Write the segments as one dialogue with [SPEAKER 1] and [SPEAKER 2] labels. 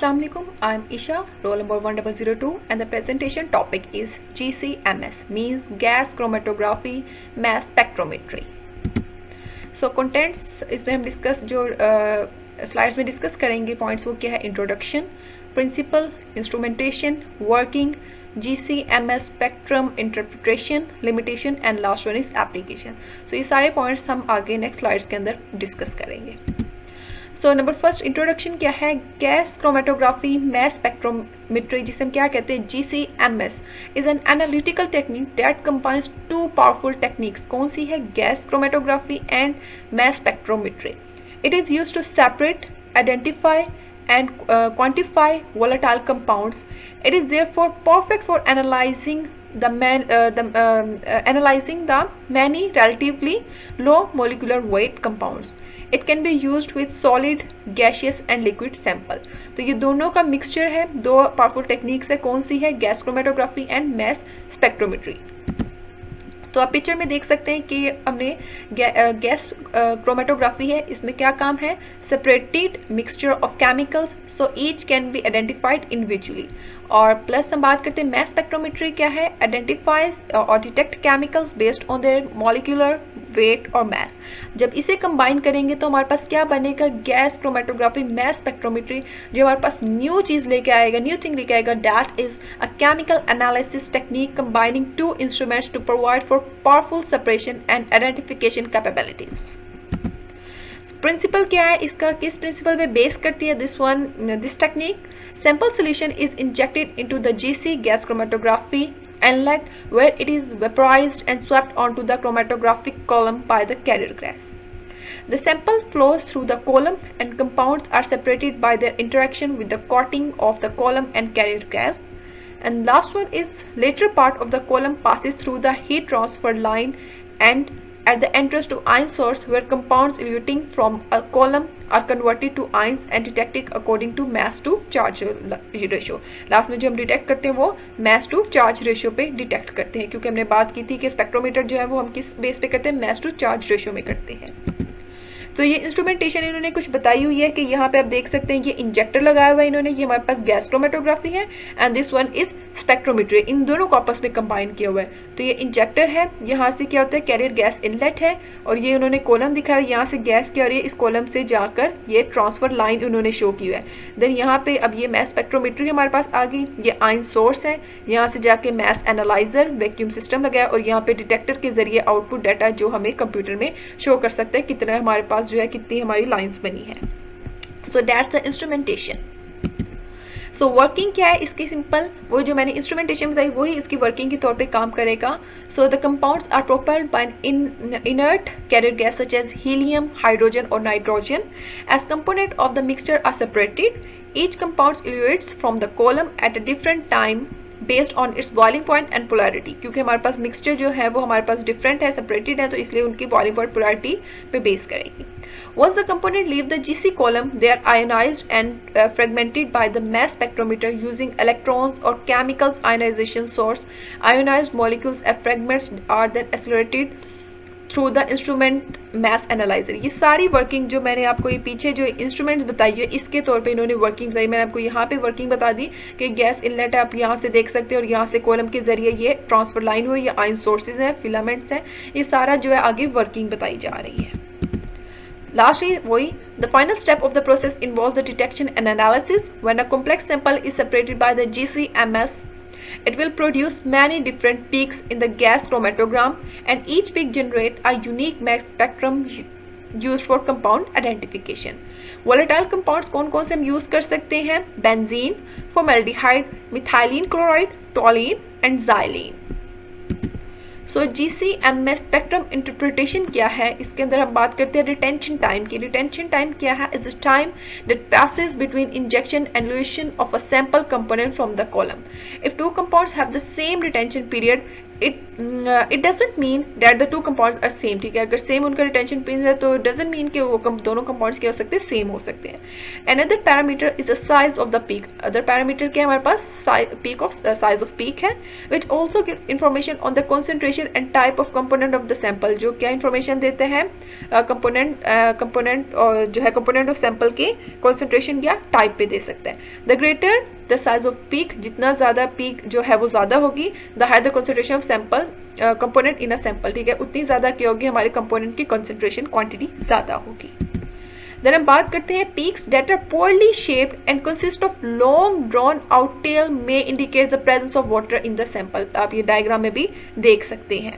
[SPEAKER 1] Assalamualaikum. I am Isha, roll number 1002, and the presentation topic is GCMS, means gas chromatography mass spectrometry. So contents इसमें हम discuss जो slides में discuss करेंगे points वो क्या है, introduction, principle, instrumentation, working, GCMS spectrum interpretation, limitation and last one is application. So ये सारे पॉइंट्स हम आगे नेक्स्ट स्लाइड्स के अंदर डिस्कस करेंगे. सो नंबर फर्स्ट इंट्रोडक्शन क्या है, गैस क्रोमेटोग्राफी मैस स्पेक्ट्रोमेट्री जिसे हम क्या कहते हैं GCMS is an analytical technique that combines two powerful techniques. कौन सी है, gas chromatography and mass spectrometry. It is used to separate, identify and quantify volatile compounds. It is therefore perfect for analyzing the many relatively low molecular weight compounds. It can be used with solid, gaseous and liquid sample. तो ये दोनों का mixture है, दो powerful techniques है. कौन सी है, gas chromatography and mass spectrometry. तो आप पिक्चर में देख सकते हैं कि हमने गैस क्रोमेटोग्राफी है, इसमें क्या काम है, separated mixture of chemicals so each can be identified individually. और प्लस हम बात करते हैं मैस स्पेक्ट्रोमेट्री क्या है, आइडेंटिफाइज और detect chemicals based on their molecular weight और मैस. जब इसे कंबाइन करेंगे तो हमारे पास क्या बनेगा, गैस क्रोमेटोग्राफी मैस स्पेक्ट्रोमेट्री, जो हमारे पास न्यू चीज़ लेके आएगा, न्यू थिंग लेके आएगा. That is a chemical analysis technique combining two instruments to provide for powerful separation and identification capabilities. Principle क्या है इसका, किस प्रिंसिपल पे बेस करती है this technique. Sample solution is injected into the GC gas chromatography inlet where it is vaporized and swept onto the chromatographic column by the carrier gas. The sample flows through the column and compounds are separated by their interaction with the coating of the column and carrier gas. And last one is later part of the column passes through the heat transfer line and at the entrance to ion source where compounds eluting from a column are converted to ions and detected according to mass to charge ratio. Last में जो हम detect करते हैं वो mass to charge ratio पे detect करते हैं, क्योंकि हमने बात की थी कि स्पेक्ट्रोमीटर जो है वो हम किस बेस पे करते हैं, mass to charge ratio में करते हैं. तो ये इंस्ट्रूमेंटेशन इन्होंने कुछ बताई हुई है कि यहाँ पे आप देख सकते हैं ये इंजेक्टर लगाया हुआ है इन्होंने, ये हमारे पास गैस क्रोमेटोग्राफी है and this one is spectrometry. इन दोनों को आपस में कंबाइन किया हुआ है. तो ये इंजेक्टर है, यहाँ से क्या होता है, कैरियर गैस इनलेट है, और ये उन्होंने कॉलम दिखाया है, यहाँ से गैस क्या हो रही है, इस कॉलम से जाकर ये ट्रांसफर लाइन उन्होंने शो की हुआ है. देन यहाँ पे अब ये मैस स्पेक्ट्रोमेट्री हमारे पास आ गई, ये आयन सोर्स है, यहाँ से जाके मैस एनालाइजर वैक्यूम सिस्टम लगाया और यहाँ पे डिटेक्टर के जरिए आउटपुट डाटा जो हमें कंप्यूटर में शो कर सकता है कितना हमारे पास जो है, कितनी हमारी लाइंस बनी है. So that's the instrumentation. So working क्या है इसकी, सिंपल वो जो मैंने इंस्ट्रूमेंटेशन बताई वही इसकी वर्किंग के तौर पे काम करेगा. So the compounds are propelled by an inert carrier gas such as helium, hydrogen और nitrogen. As component of the mixture are separated. Each compound elutes from the column at a different time based on its boiling point and polarity. क्योंकि हमारे पास mixture जो है वो हमारे पास different है, separated है, तो इसलिए उनकी बॉइलिंग पॉइंट पोलैरिटी पे बेस करेगी. Once the component leave the GC column, they are ionized and fragmented by the mass spectrometer using electrons or chemicals ionization source. Ionized molecules as fragments are then accelerated through the instrument mass analyzer. ये सारी working जो मैंने आपको ये पीछे जो instruments बताई है इसके तौर पे इन्होंने वर्किंग बताई. मैंने आपको यहाँ पे वर्किंग बता दी कि गैस इनलेट है, आप यहाँ से देख सकते हैं, और यहाँ से कॉलम के जरिए ये ट्रांसफर लाइन हुई, ये आयन सोर्सेज हैं, फिलामेंट्स हैं, ये सारा जो है आगे वर्किंग बताई जा रही है. Lastly, the final step of the process involves the detection and analysis. When a complex sample is separated by the GCMS, it will produce many different peaks in the gas chromatogram, and each peak generates a unique mass spectrum used for compound identification. Volatile compounds कौन कौन से हम use कर सकते हैं, benzene, formaldehyde, methylene chloride, toluene and xylene. So GCMS spectrum interpretation क्या है, इसके अंदर हम बात करते हैं रिटेंशन टाइम की. रिटेंशन टाइम क्या है, is the time that passes between injection and elution of a sample component from the column. If two compounds have the same retention period, it doesn't mean that the two compounds are same, ठीक है, अगर same उनका retention period है तो doesn't mean कि वो दोनों compounds क्या हो सकते हैं, सेम हो सकते हैं. Another parameter is the size of the peak. Other parameter क्या है हमारे पास, size of peak है, which also gives information on the concentration and type of component of the sample. जो क्या information देते हैं, component और जो है component of sample की concentration या type पे दे सकते हैं. The greater the size of peak, जितना ज़्यादा peak जो है वो ज़्यादा होगी, the higher the concentration of sample component in a sample, ठीक है, उतनी ज़्यादा क्या होगी, हमारे component की concentration quantity ज़्यादा होगी. Then हम बात करते हैं peaks that are poorly shaped and consist of long drawn out tail may indicate the presence of water in the sample. आप ये डायग्राम में भी देख सकते हैं.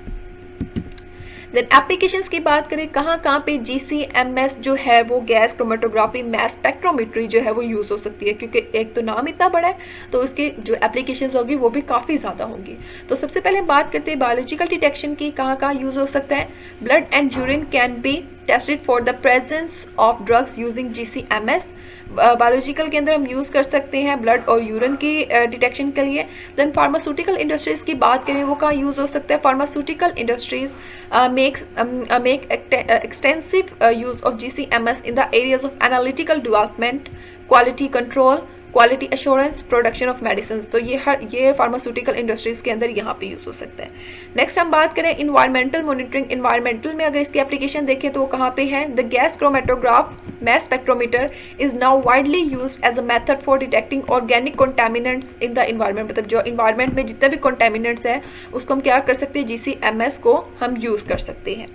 [SPEAKER 1] देन एप्लीकेशंस की बात करें, कहाँ पे GCMS जो है वो गैस क्रोमेटोग्राफी मैस स्पेक्ट्रोमेट्री जो है वो यूज़ हो सकती है, क्योंकि एक तो नाम इतना बड़ा है तो उसके जो एप्लीकेशंस होगी वो भी काफ़ी ज़्यादा होंगी. तो सबसे पहले हम बात करते हैं बायोलॉजिकल डिटेक्शन की, कहाँ यूज़ हो सकता है. Blood and urine can be tested for the presence of drugs using GCMS. Biological के अंदर हम यूज़ कर सकते हैं ब्लड और यूरिन की डिटेक्शन के लिए. देन फार्मास्यूटिकल इंडस्ट्रीज़ की बात करें, वो कहाँ यूज़ हो सकता है. Pharmaceutical industries make extensive use of GCMS in the areas of analytical development, quality control, quality assurance, production of medicine. तो ये फार्मास्यूटिकल इंडस्ट्रीज के अंदर यहाँ पे यूज हो सकता है. नेक्स्ट हम बात करें इन्वायरमेंटल मॉनिटरिंग. इन्वायरमेंटल में अगर इसकी एप्लीकेशन देखें तो वो कहाँ पे है. The gas chromatograph mass spectrometer is now widely used as a method for detecting organic contaminants in the environment. मतलब जो इन्वायरमेंट में जितने भी कंटामिनेंट्स हैं उसको हम क्या कर सकते हैं, GCMS को हम यूज कर सकते हैं.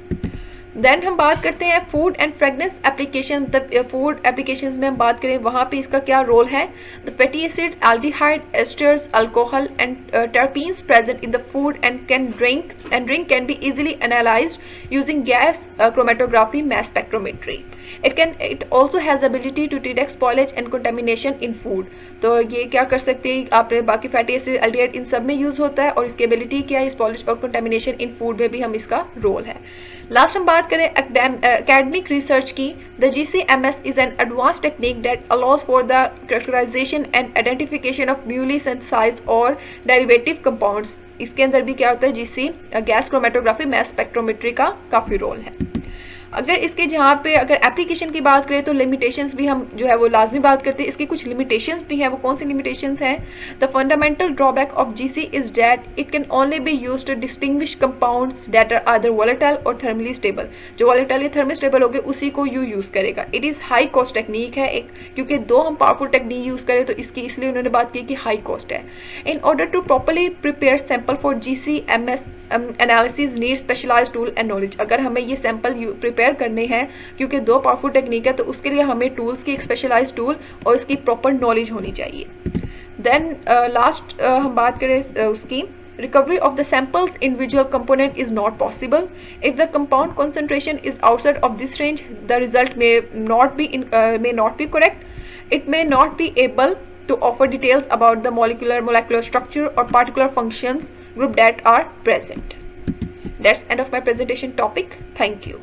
[SPEAKER 1] देन हम बात करते हैं food and fragrance application. Food applications में हम बात करें वहाँ पे इसका क्या रोल है. The fatty acid, aldehyde, esters, alcohol and terpenes present in the food and drink can be easily analysed using gas chromatography mass spectrometry. It also has the ability to detect spoilage and contamination in food. तो ये क्या कर सकते हैं, आपने बाकी fatty acid, aldehyde इन सब में यूज होता है और इसकी एबिलिटी क्या है, स्पॉइलेज और कंटामिनेशन इन फूड में भी हम इसका रोल है. लास्ट हम बात करें एकेडमिक रिसर्च की. The GCMS is an advance technique that allows for the characterisation and identification of newly synthesised और डेरिवेटिव कंपाउंड्स. इसके अंदर भी क्या होता है, गैस क्रोमेटोग्राफी मैस स्पेक्ट्रोमेट्री का काफ़ी रोल है. अगर इसके जहाँ पे अगर एप्लीकेशन की बात करें तो लिमिटेशंस भी हम जो है वो लाजमी बात करते हैं. इसकी कुछ लिमिटेशंस भी हैं, वो कौन सी लिमिटेशंस हैं. The fundamental drawback of GC is that it can only be used to distinguish compounds that are either volatile और थर्मली स्टेबल. जो वोलेटाइल या थर्मली स्टेबल होंगे उसी को यूज़ करेगा. It is high cost technique है एक, क्योंकि दो हम पावरफुल टेक्निक यूज़ करें तो इसकी इसलिए उन्होंने बात की कि हाई कॉस्ट है. In order to properly prepare sample for GCMS analysis need specialised tool and knowledge. अगर हमें ये सैंपल प्रिपेयर करने हैं, क्योंकि दो पावरफुल टेक्निक है, तो उसके लिए हमें टूल्स की एक स्पेशलाइज्ड टूल और इसकी प्रॉपर नॉलेज होनी चाहिए. देन लास्ट हम बात करें उसकी recovery of the sample's individual component is not possible. If the compound concentration is outside of this range, the result may not be correct. It may not be able to offer details about the molecular structure or particular functions group that are present. That's end of my presentation topic. Thank you.